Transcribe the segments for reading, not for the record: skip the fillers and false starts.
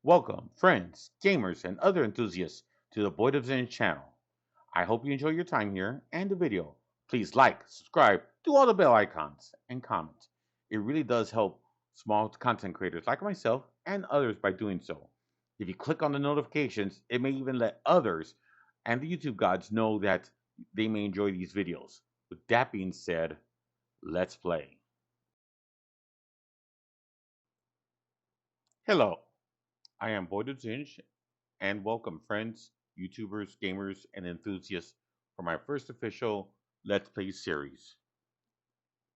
Welcome, friends, gamers, and other enthusiasts to the BoydofZINJ channel. I hope you enjoy your time here and the video. Please like, subscribe, do all the bell icons, and comment. It really does help small content creators like myself and others by doing so. If you click on the notifications, it may even let others and the YouTube gods know that they may enjoy these videos. With that being said, let's play. Hello, I am BoydofZINJ, and welcome, friends, YouTubers, gamers, and enthusiasts, for my first official Let's Play series.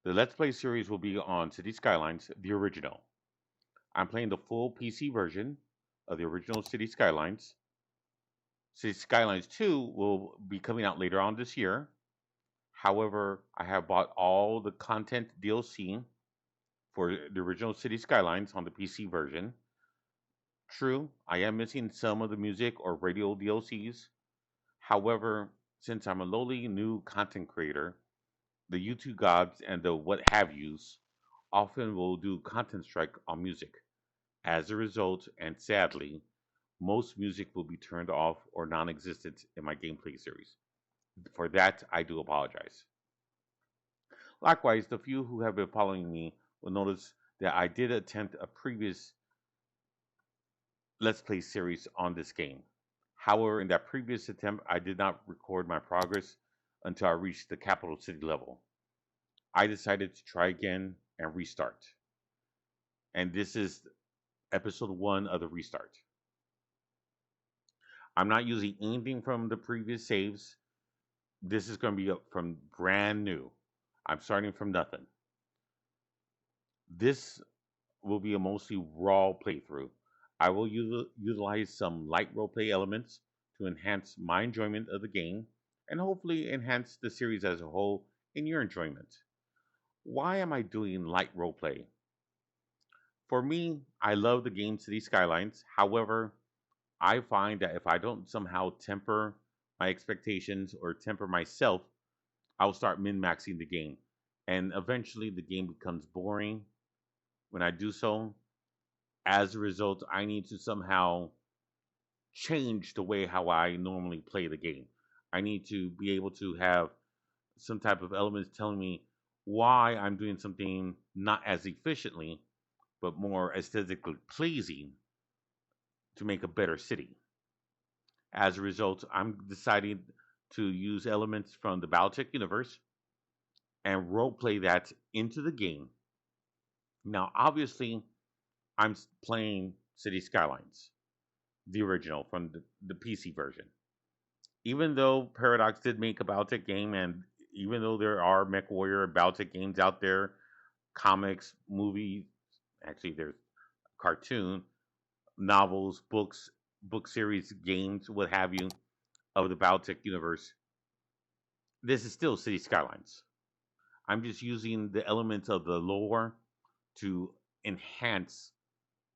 The Let's Play series will be on City Skylines, the original. I'm playing the full PC version of the original City Skylines. City Skylines 2 will be coming out later on this year. However, I have bought all the content DLC for the original City Skylines on the PC version. True, I am missing some of the music or radio DLCs. However, since I'm a lowly new content creator, the YouTube gods and the what have yous often will do content strike on music. As a result, and sadly, most music will be turned off or non existent in my gameplay series. For that, I do apologize. Likewise, the few who have been following me will notice that I did attempt a previous Let's Play series on this game. However, in that previous attempt, I did not record my progress until I reached the capital city level. I decided to try again and restart. And this is episode 1 of the restart. I'm not using anything from the previous saves. This is going to be up from brand new. I'm starting from nothing. This will be a mostly raw playthrough. I will utilize some light roleplay elements to enhance my enjoyment of the game and hopefully enhance the series as a whole in your enjoyment. Why am I doing light roleplay? For me, I love the game City Skylines. However, I find that if I don't somehow temper my expectations or temper myself, I'll start min-maxing the game. And eventually the game becomes boring when I do so. As a result, I need to somehow change the way how I normally play the game. I need to be able to have some type of elements telling me why I'm doing something not as efficiently, but more aesthetically pleasing to make a better city. As a result, I'm deciding to use elements from the Battletech universe and roleplay that into the game. Now, obviously, I'm playing City Skylines, the original from the PC version. Even though Paradox did make a Battletech game, and even though there are MechWarrior and Battletech games out there, comics, movies, actually, there's cartoon, novels, books, book series, games, what have you, of the Battletech universe, this is still City Skylines. I'm just using the elements of the lore to enhance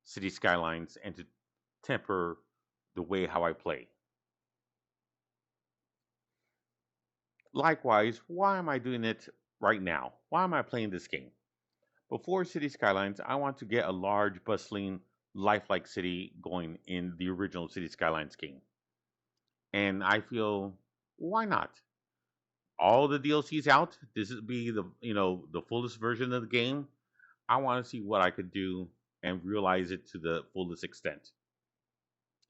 City Skylines and to temper the way how I play. Likewise, why am I doing it right now? Why am I playing this game? Before City Skylines, I want to get a large, bustling, lifelike city going in the original City Skylines game. And I feel, why not? All the DLCs out. This would be the fullest version of the game. I want to see what I could do and realize it to the fullest extent.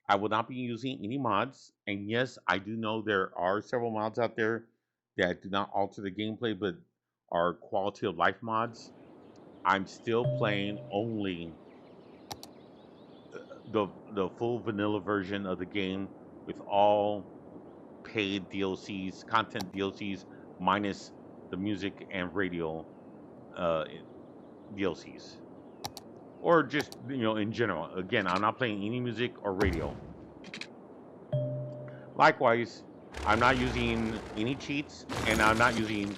I will not be using any mods, and yes, I do know there are several mods out there that do not alter the gameplay but are quality of life mods. I'm still playing only the full vanilla version of the game with all paid DLCs, content DLCs, minus the music and radio uh, DLCs, or just in general. Again, I'm not playing any music or radio. Likewise, I'm not using any cheats, and I'm not using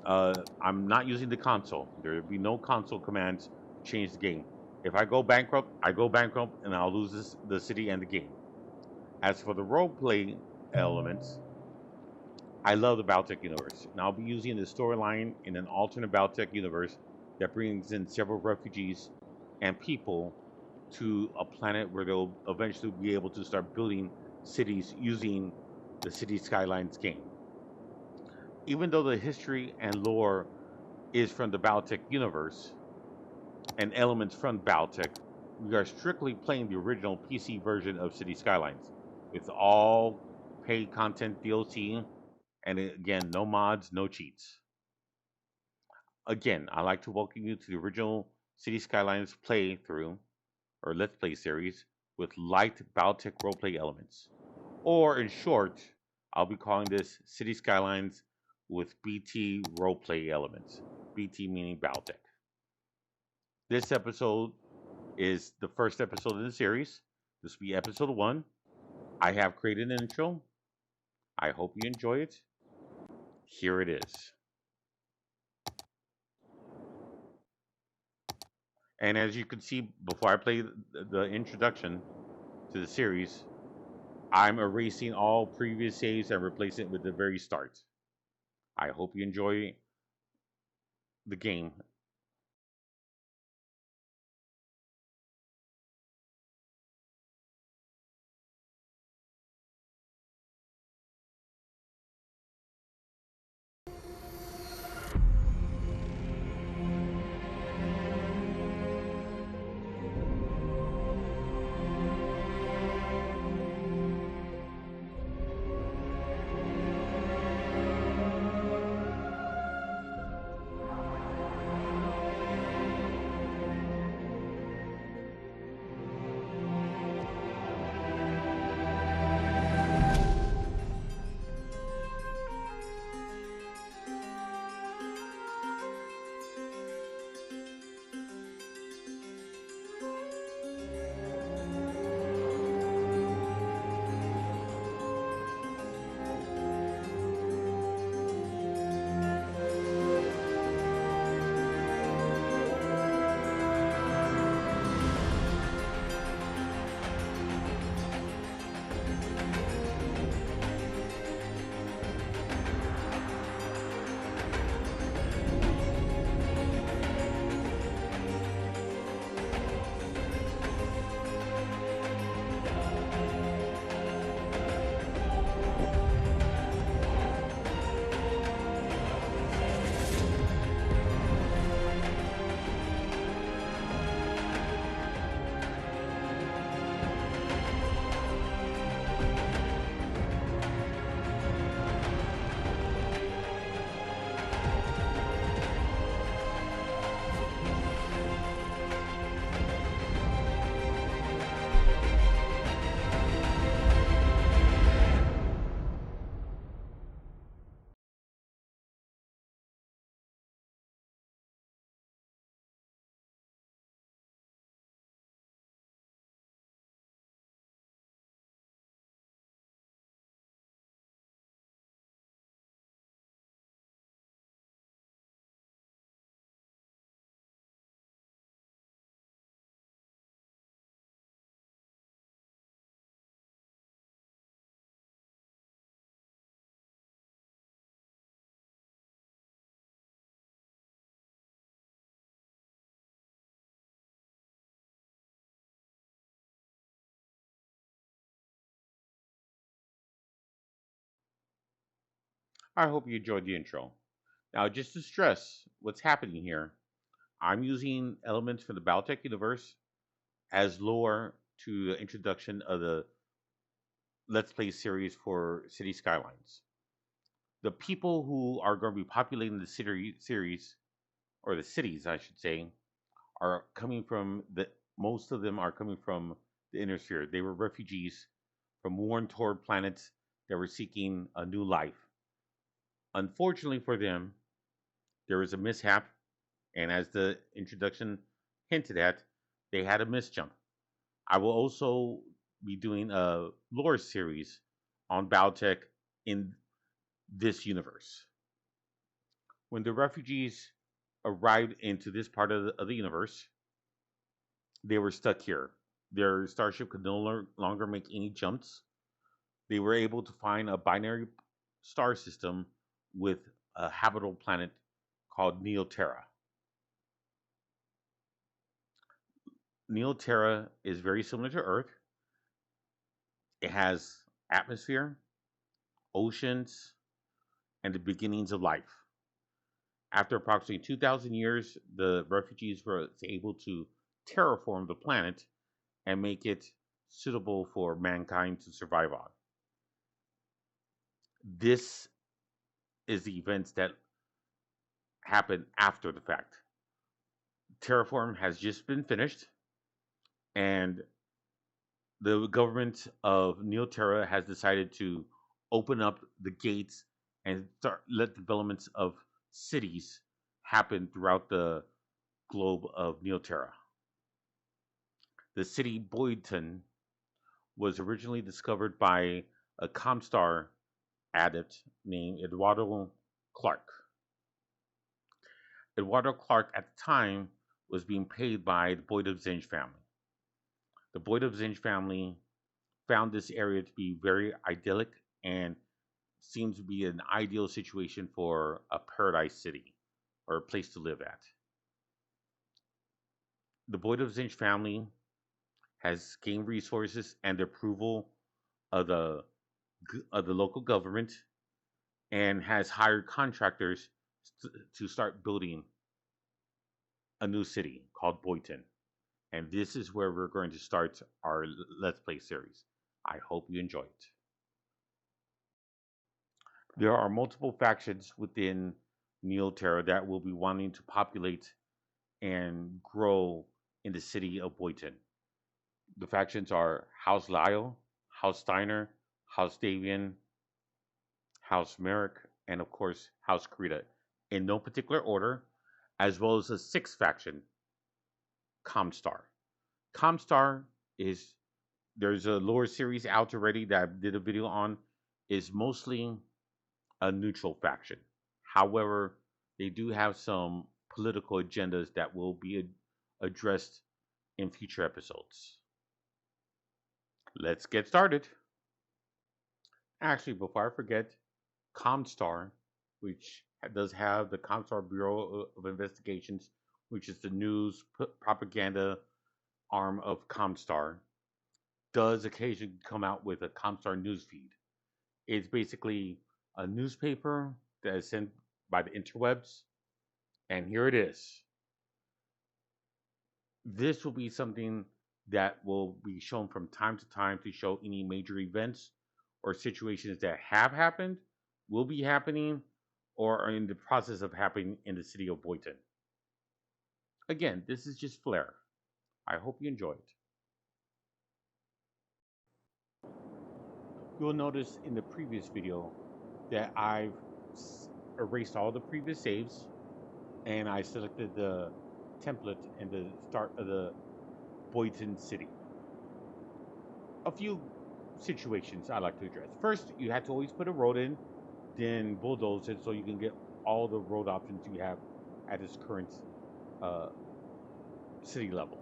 the console. There will be no console commands to change the game. If I go bankrupt, I go bankrupt, and I'll lose the city and the game. As for the roleplay elements, I love the Battletech universe, and I'll be using the storyline in an alternate Battletech universe that brings in several refugees and people to a planet where they'll eventually be able to start building cities using the City Skylines game. Even though the history and lore is from the Battletech universe and elements from Battletech, we are strictly playing the original PC version of City Skylines with all paid content DLC, and again, no mods, no cheats. Again, I'd like to welcome you to the original City Skylines playthrough or Let's Play series with light Battletech roleplay elements. Or in short, I'll be calling this City Skylines with BT roleplay elements. BT meaning Battletech. This episode is the first episode in the series. This will be episode 1. I have created an intro. I hope you enjoy it. Here it is. And as you can see, before I play the introduction to the series, I'm erasing all previous saves and replacing it with the very start. I hope you enjoy the game. I hope you enjoyed the intro. Now, just to stress what's happening here, I'm using elements from the Battletech universe as lore to the introduction of the Let's Play series for City Skylines. The people who are going to be populating the city series, or the cities, I should say, are coming from the. Most of them are coming from the inner sphere. They were refugees from worn toward planets that were seeking a new life. Unfortunately for them, there was a mishap, and as the introduction hinted at, they had a misjump. I will also be doing a lore series on Battletech in this universe. When the refugees arrived into this part of the universe, they were stuck here. Their starship could no longer make any jumps. They were able to find a binary star system with a habitable planet called Neoterra. Neoterra is very similar to Earth. It has atmosphere, oceans, and the beginnings of life. After approximately 2,000 years, the refugees were able to terraform the planet and make it suitable for mankind to survive on. This is the events that happen after the fact. Terraform has just been finished, and the government of Neoterra has decided to open up the gates and start let developments of cities happen throughout the globe of Neoterra. The city Boydton was originally discovered by a Comstar adept named Eduardo Clark. Eduardo Clark at the time was being paid by the BoydofZINJ family. The BoydofZINJ family found this area to be very idyllic and seems to be an ideal situation for a paradise city or a place to live at. The BoydofZINJ family has gained resources and the approval of the local government and has hired contractors to start building a new city called Boydton. And this is where we're going to start our Let's Play series. I hope you enjoy it. There are multiple factions within Neoterra that will be wanting to populate and grow in the city of Boydton. The factions are House Lyle, House Steiner, House Davian, House Merrick, and of course House Krita, in no particular order, as well as a sixth faction, Comstar. Comstar is there's a lower series out already that I did a video on, is mostly a neutral faction. However, they do have some political agendas that will be addressed in future episodes. Let's get started. Actually, before I forget, Comstar, which does have the Comstar Bureau of Investigations, which is the news propaganda arm of Comstar, does occasionally come out with a Comstar news feed. It's basically a newspaper that is sent by the interwebs, and here it is. This will be something that will be shown from time to time to show any major events or situations that have happened, will be happening, or are in the process of happening in the city of Boydton. Again, this is just flair. I hope you enjoy it. You'll notice in the previous video that I've erased all the previous saves and I selected the template and the start of the Boydton city. A few situations I like to address. First, you have to always put a road in, then bulldoze it so you can get all the road options you have at its current city level.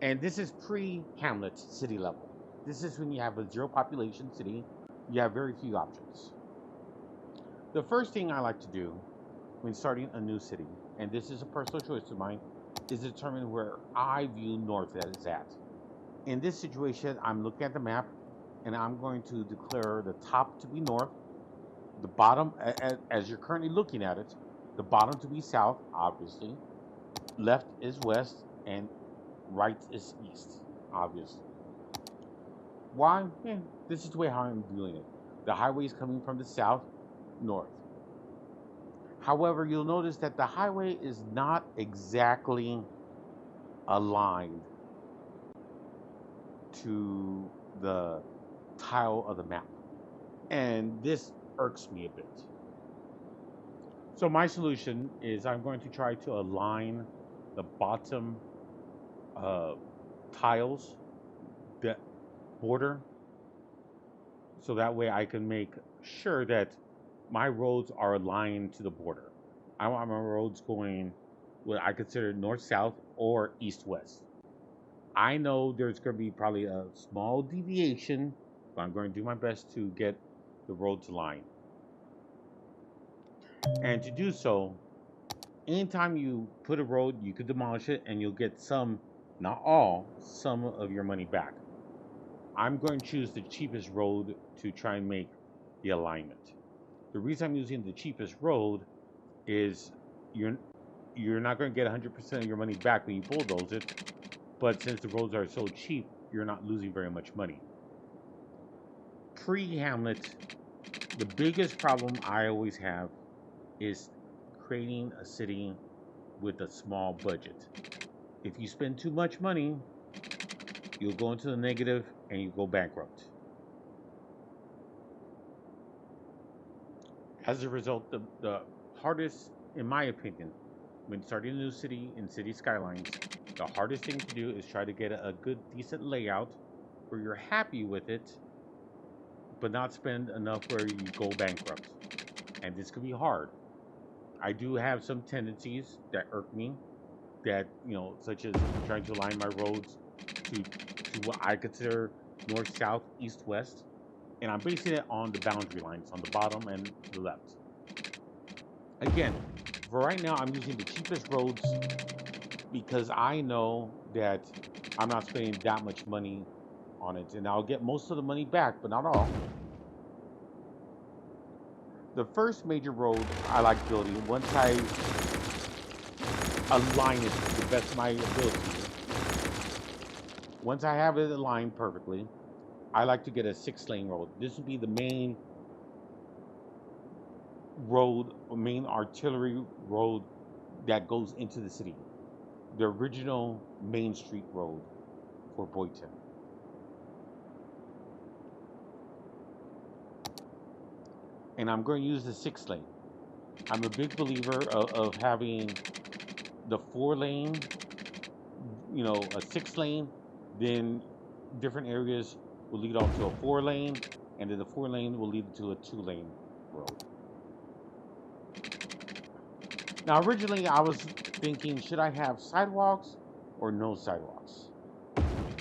And this is pre-Hamlet city level. This is when you have a zero population city. You have very few options. The first thing I like to do when starting a new city, and this is a personal choice of mine, is determine where I view north is at. In this situation, I'm looking at the map, and I'm going to declare the top to be north, the bottom, as you're currently looking at it, the bottom to be south, obviously, left is west, and right is east, obviously. Why? Yeah, this is the way how I'm viewing it. The highway is coming from the south, north. However, you'll notice that the highway is not exactly aligned to the tile of the map. And this irks me a bit. So my solution is I'm going to try to align the bottom tiles, the border, so that way I can make sure that my roads are aligned to the border. I want my roads going what I consider north-south or east-west. I know there's going to be probably a small deviation, but I'm going to do my best to get the roads aligned. And to do so, anytime you put a road, you could demolish it and you'll get some not all, some of your money back. I'm going to choose the cheapest road to try and make the alignment. The reason I'm using the cheapest road is you're you're not going to get 100% of your money back when you bulldoze it, but since the roads are so cheap, you're not losing very much money. Pre-Hamlet, the biggest problem I always have is creating a city with a small budget. If you spend too much money, you'll go into the negative and you go bankrupt. As a result, the hardest, in my opinion, when starting a new city in City Skylines, the hardest thing to do is try to get a good, decent layout where you're happy with it, but not spend enough where you go bankrupt. And this can be hard. I do have some tendencies that irk me, that such as trying to align my roads to what I consider north, south, east, west, and I'm basing it on the boundary lines on the bottom and the left. Again, for right now, I'm using the cheapest roads because I know that I'm not spending that much money on it, and I'll get most of the money back, but not all. The first major road I like building, once I align it to the best of my ability, once I have it aligned perfectly, I like to get a 6-lane road. This would be the main road, main artillery road that goes into the city. The original Main Street road for Boydton. And I'm going to use the 6-lane. I'm a big believer of having the 4-lane, a 6-lane, then different areas will lead off to a 4-lane, and then the 4-lane will lead to a 2-lane road. Now, originally I was thinking, should I have sidewalks or no sidewalks?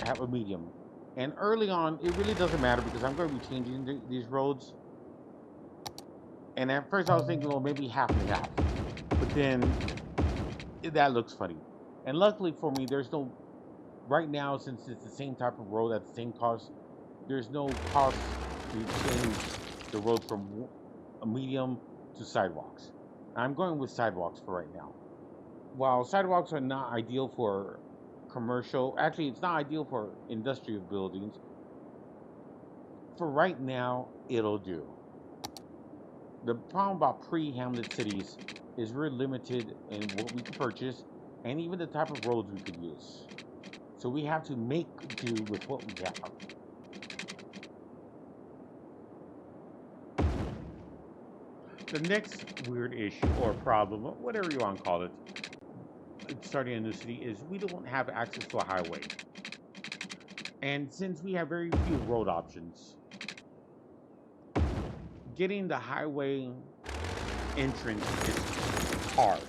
Have a medium. And early on, it really doesn't matter because I'm going to be changing these roads. And at first I was thinking, well, maybe half and half. But then that looks funny. And luckily for me, there's no, right now, since it's the same type of road at the same cost, there's no cost to change the road from a medium to sidewalks. I'm going with sidewalks for right now. While sidewalks are not ideal for commercial, actually, it's not ideal for industrial buildings. For right now, it'll do. The problem about pre-Hamlet cities is we're limited in what we can purchase and even the type of roads we could use. So we have to make do with what we have. The next weird issue or problem, whatever you want to call it, starting a new city is we don't have access to a highway. And since we have very few road options, getting the highway entrance is hard.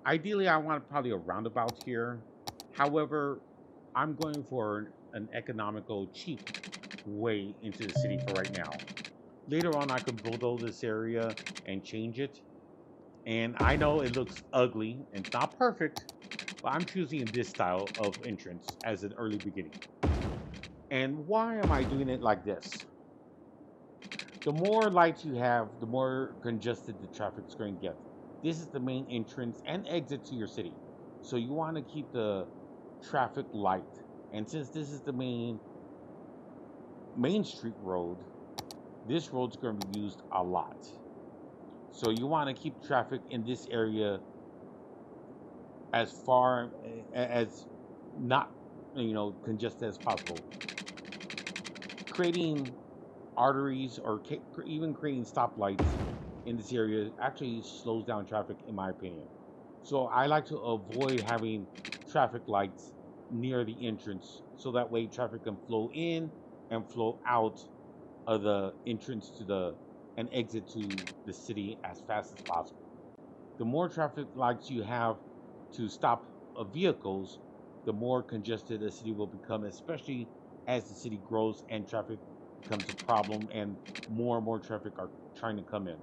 Ideally, I want probably a roundabout here. However, I'm going for an economical, cheap way into the city for right now. Later on, I could bulldoze this area and change it. And I know it looks ugly and it's not perfect, but I'm choosing this style of entrance as an early beginning. And why am I doing it like this? The more lights you have, the more congested the traffic's going to get. This is the main entrance and exit to your city. So you want to keep the traffic light. And since this is the main street road, this road's going to be used a lot. So you want to keep traffic in this area as far as not, congested as possible. Creating arteries or even creating stoplights in this area actually slows down traffic, in my opinion. So I like to avoid having traffic lights near the entrance so that way traffic can flow in and flow out of the entrance to and exit to the city as fast as possible. The more traffic lights you have to stop vehicles, the more congested the city will become, especially as the city grows and traffic becomes a problem and more traffic are trying to come in,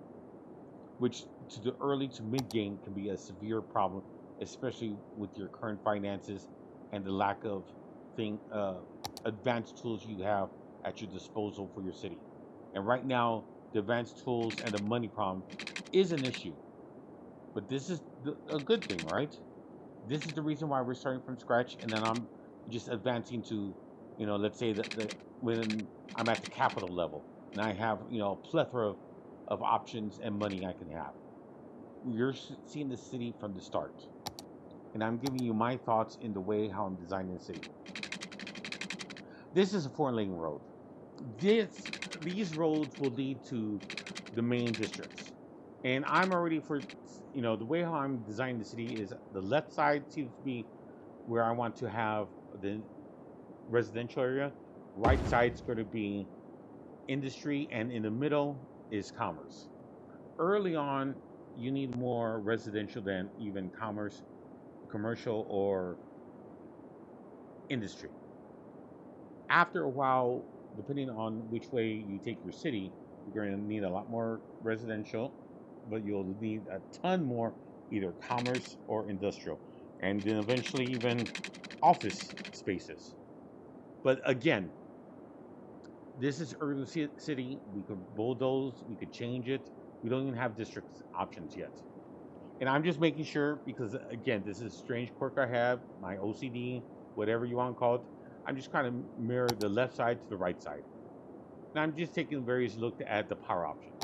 which to the early to mid game can be a severe problem, especially with your current finances and the lack of thing advanced tools you have at your disposal for your city. And right now, the advanced tools and the money problem is an issue. But this is a good thing, right? This is the reason why we're starting from scratch, and then I'm just advancing to, let's say that when I'm at the capital level, and I have, a plethora of options and money I can have. You're seeing the city from the start, and I'm giving you my thoughts in the way how I'm designing the city. This is a 4-lane road. These roads will lead to the main districts, and I'm already for, the way how I'm designing the city is the left side seems to be where I want to have the residential area. Right side's going to be industry, and in the middle is commerce. Early on, you need more residential than even commerce, commercial, or industry. After a while, depending on which way you take your city, you're going to need a lot more residential, but you'll need a ton more either commerce or industrial, and then eventually even office spaces. But again, this is urban city. We could bulldoze, we could change it. We don't even have district options yet. And I'm just making sure because, again, this is a strange quirk I have, my OCD, whatever you want to call it. I'm just kind of mirror the left side to the right side. And I'm just taking various look at the power options.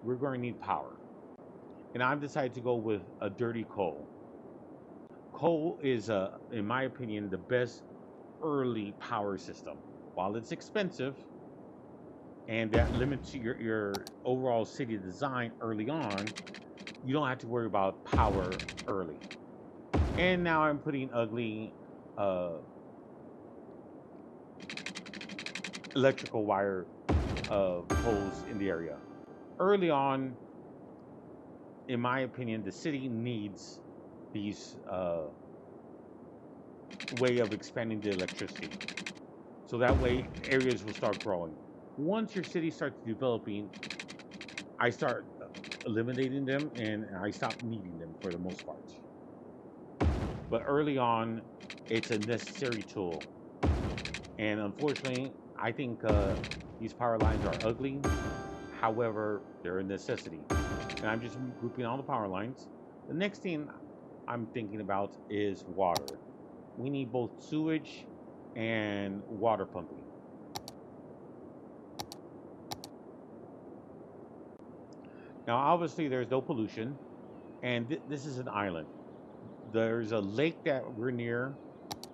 We're going to need power. And I've decided to go with a dirty coal. Coal is, in my opinion, the best early power system. While it's expensive, and that limits your overall city design early on, you don't have to worry about power early. And now I'm putting ugly electrical wire poles in the area. Early on, in my opinion, the city needs these way of expanding the electricity. So that way areas will start growing. Once your city starts developing, I start eliminating them and I stop needing them for the most part. But early on, it's a necessary tool. And unfortunately, I think these power lines are ugly. However, they're a necessity. And I'm just grouping all the power lines. The next thing I'm thinking about is water. We need both sewage and water pumping. Now, obviously, there's no pollution, and this is an island. There's a lake that we're near,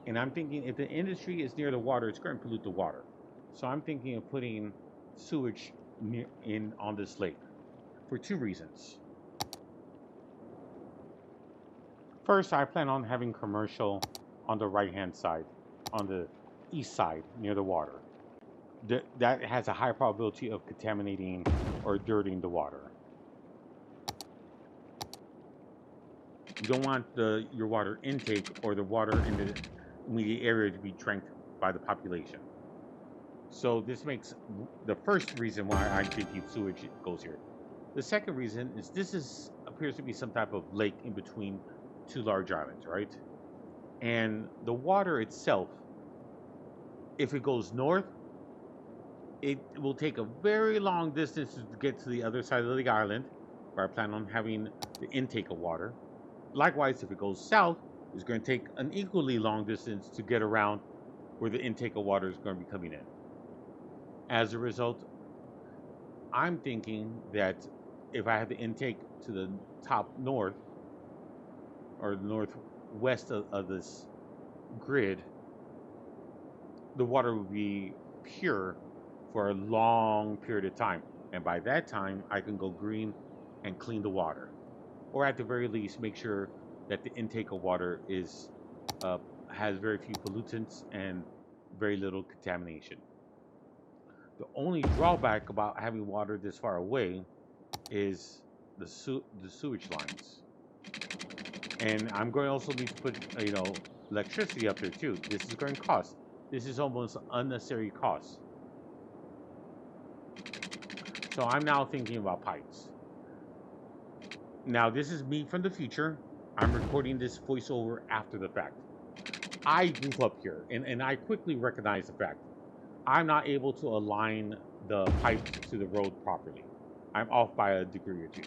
and I'm thinking if the industry is near the water, it's going to pollute the water. So I'm thinking of putting sewage on this lake for 2 reasons. First, I plan on having commercial on the right-hand side, on the east side, near the water. That has a high probability of contaminating or dirtying the water. You don't want your water intake or the water in the immediate area to be drank by the population. So this makes the first reason why I'm thinking sewage goes here. The second reason is this appears to be some type of lake in between 2 large islands, right? And the water itself, if it goes north, it will take a very long distance to get to the other side of the island, where I plan on having the intake of water. Likewise, if it goes south, it's going to take an equally long distance to get around where the intake of water is going to be coming in. As a result, I'm thinking that if I have the intake to the top north or northwest of this grid, the water will be pure for a long period of time. And by that time, I can go green and clean the water. Or at the very least, make sure that the intake of water has very few pollutants and very little contamination. The only drawback about having water this far away is the sewage lines. And I'm going to also need to put, electricity up there too. This is going to cost. This is almost unnecessary cost. So I'm now thinking about pipes. Now, this is me from the future. I'm recording this voiceover after the fact. I goof up here, and I quickly recognize the fact I'm not able to align the pipes to the road properly. I'm off by a degree or two.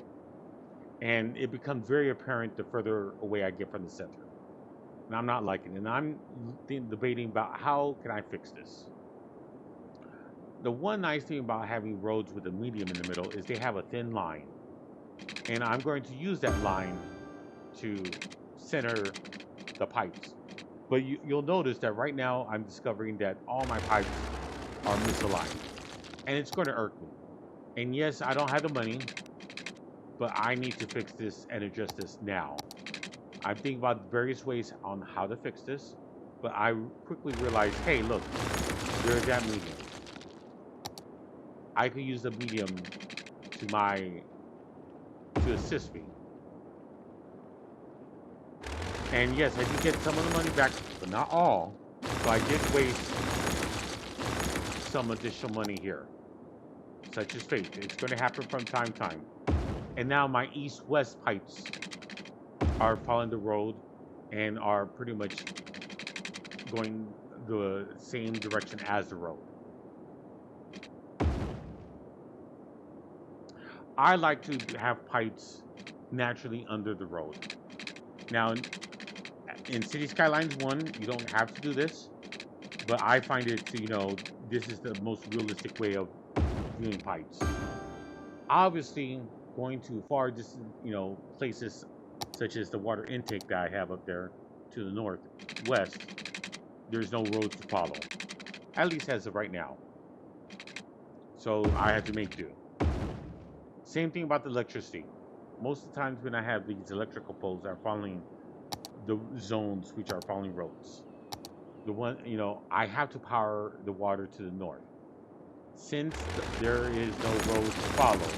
And it becomes very apparent the further away I get from the center. And I'm not liking it. And I'm debating about how can I fix this. The one nice thing about having roads with a medium in the middle is they have a thin line. And I'm going to use that line to center the pipes. But you'll notice that right now I'm discovering that all my pipes are misaligned. And it's going to irk me. And yes, I don't have the money, but I need to fix this and address this now. I'm thinking about various ways on how to fix this, but I quickly realized, hey, look, there's that medium. I could use the medium to assist me. And yes, I did get some of the money back, but not all. So I did waste some additional money here, such as fate. It's going to happen from time to time. And now my east-west pipes are following the road and are pretty much going the same direction as the road. I like to have pipes naturally under the road. Now, in City Skylines 1, you don't have to do this, but I find it to, this is the most realistic way of viewing pipes. Obviously, going to far distant, places such as the water intake that I have up there to the northwest, there's no road to follow, at least as of right now. So I have to make do. Same thing about the electricity. Most of the times when I have these electrical poles that are following the zones which are following roads, the one, I have to power the water to the north. Since there is no road to follow,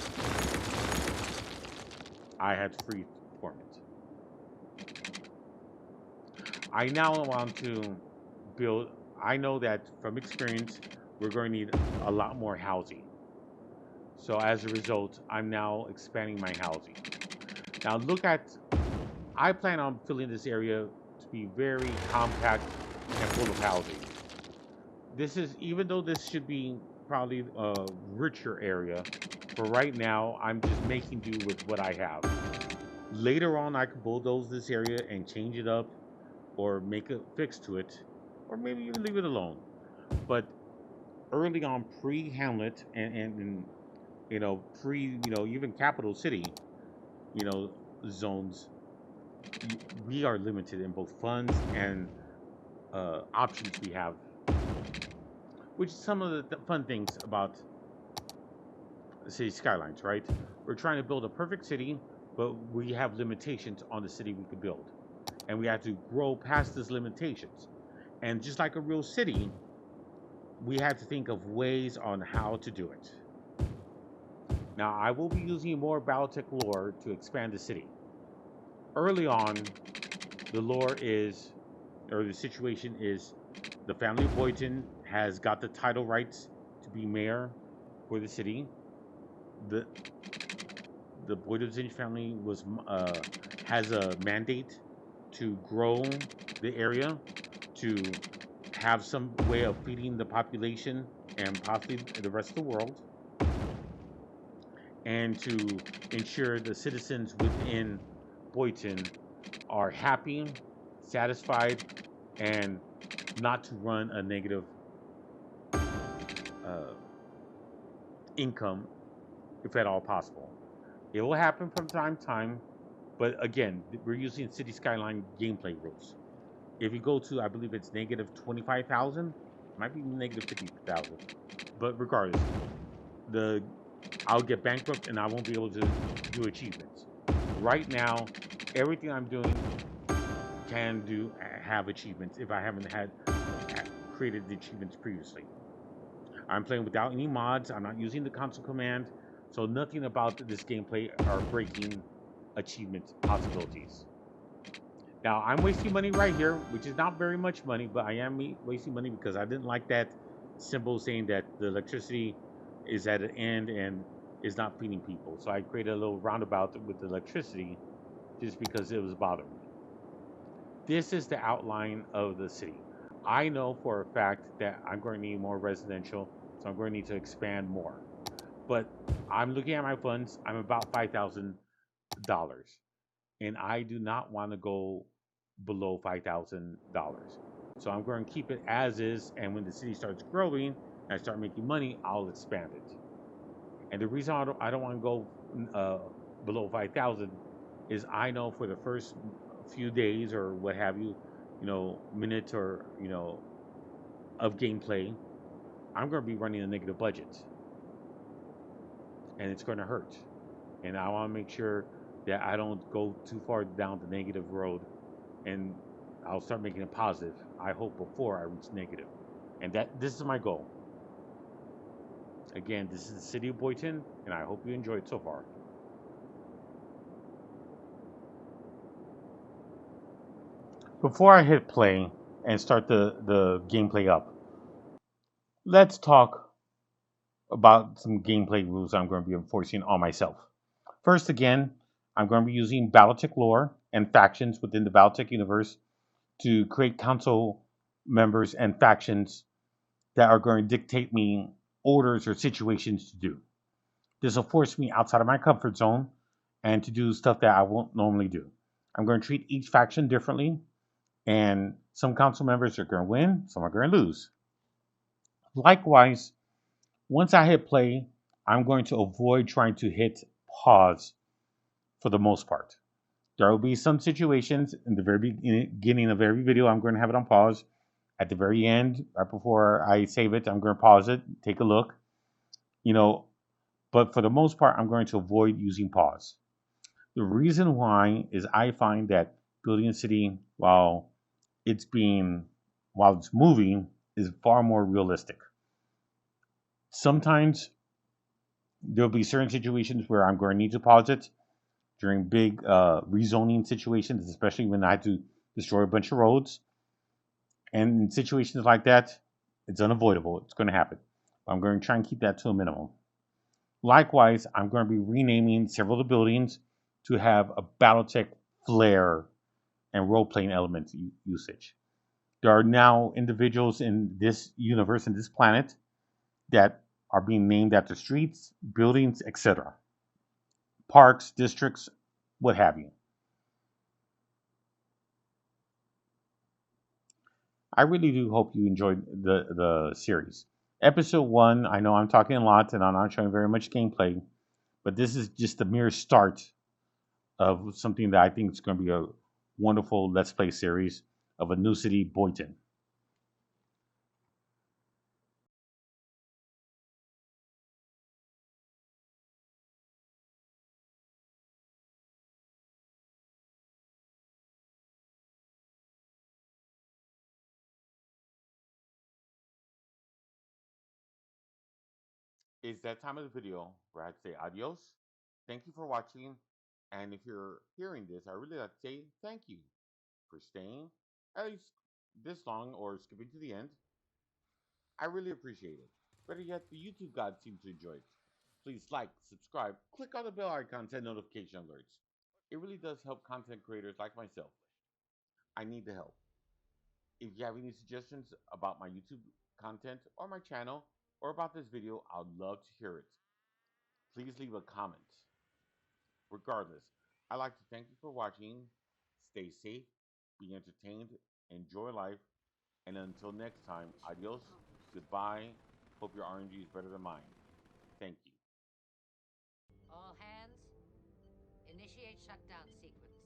I had to freeform it. I now want to build, I know that from experience, we're going to need a lot more housing. So as a result, I'm now expanding my housing. Now I plan on filling this area to be very compact and full of housing. Even though this should be probably a richer area, for right now, I'm just making do with what I have. Later on, I could bulldoze this area and change it up or make a fix to it, or maybe even leave it alone. But early on, pre-Hamlet and even capital city, zones, we are limited in both funds and options we have, which is some of the fun things about City Skylines, right? We're trying to build a perfect city, but we have limitations on the city we could build. And we have to grow past those limitations. And just like a real city, we have to think of ways on how to do it. Now, I will be using more Battletech lore to expand the city. Early on, the situation is, the family of Boydton has got the title rights to be mayor for the city. The BoydofZINJ family has a mandate to grow the area, to have some way of feeding the population and possibly the rest of the world, and to ensure the citizens within Boydton are happy, satisfied, and not to run a negative income, if at all possible. It will happen from time to time, but again, we're using City Skyline gameplay rules. If you go to, I believe it's negative 25,000, might be negative 50,000, but regardless, I'll get bankrupt and I won't be able to do achievements. Right now, everything I'm doing can have achievements if I haven't created the achievements previously. I'm playing without any mods. I'm not using the console command, so nothing about this gameplay are breaking achievement possibilities. Now, I'm wasting money right here, which is not very much money, but I am wasting money because I didn't like that symbol saying that the electricity is at an end and is not feeding people. So I created a little roundabout with the electricity just because it was bothering me. This is the outline of the city. I know for a fact that I'm going to need more residential, so I'm going to need to expand more. But I'm looking at my funds. I'm about $5,000, and I do not want to go below $5,000. So I'm going to keep it as is. And when the city starts growing and I start making money, I'll expand it. And the reason I don't want to go uh, below 5,000 is I know for the first few days or what have you, minutes or of gameplay, I'm going to be running a negative budget, and it's going to hurt. And I want to make sure that I don't go too far down the negative road, and I'll start making it positive. I hope before I reach negative, and that this is my goal. Again, this is the city of Boydton, and I hope you enjoy it so far. Before I hit play and start the gameplay up, let's talk about some gameplay rules I'm going to be enforcing on myself. First, again, I'm going to be using Battletech lore and factions within the Battletech universe to create council members and factions that are going to dictate me orders or situations to do. This will force me outside of my comfort zone and to do stuff that I won't normally do. I'm going to treat each faction differently, and some council members are going to win, some are going to lose. Likewise, once I hit play, I'm going to avoid trying to hit pause for the most part. There will be some situations in the very beginning of every video, I'm going to have it on pause. At the very end, right before I save it, I'm going to pause it, take a look, you know, but for the most part, I'm going to avoid using pause. The reason why is I find that building a city it's being, while it's moving, is far more realistic. Sometimes there'll be certain situations where I'm going to need to pause it during big rezoning situations, especially when I had to destroy a bunch of roads. And in situations like that, it's unavoidable. It's going to happen. I'm going to try and keep that to a minimum. Likewise, I'm going to be renaming several of the buildings to have a Battletech flair and role playing element usage. There are now individuals in this universe, in this planet, that are being named after streets, buildings, etc., parks, districts, what have you. I really do hope you enjoyed the series. Episode 1, I know I'm talking a lot and I'm not showing very much gameplay, but this is just the mere start of something that I think is going to be a wonderful Let's Play series of a new city, Boydton. It's that time of the video where I say adios. Thank you for watching. And if you're hearing this, I really like to say thank you for staying at least this long or skipping to the end. I really appreciate it. Better yet, the YouTube gods seem to enjoy it. Please like, subscribe, click on the bell icon to notification alerts. It really does help content creators like myself. I need the help. If you have any suggestions about my YouTube content or my channel or about this video, I'd love to hear it. Please leave a comment. Regardless, I'd like to thank you for watching. Stay safe, be entertained, enjoy life, and until next time, adios, goodbye. Hope your RNG is better than mine. Thank you. All hands, initiate shutdown sequence.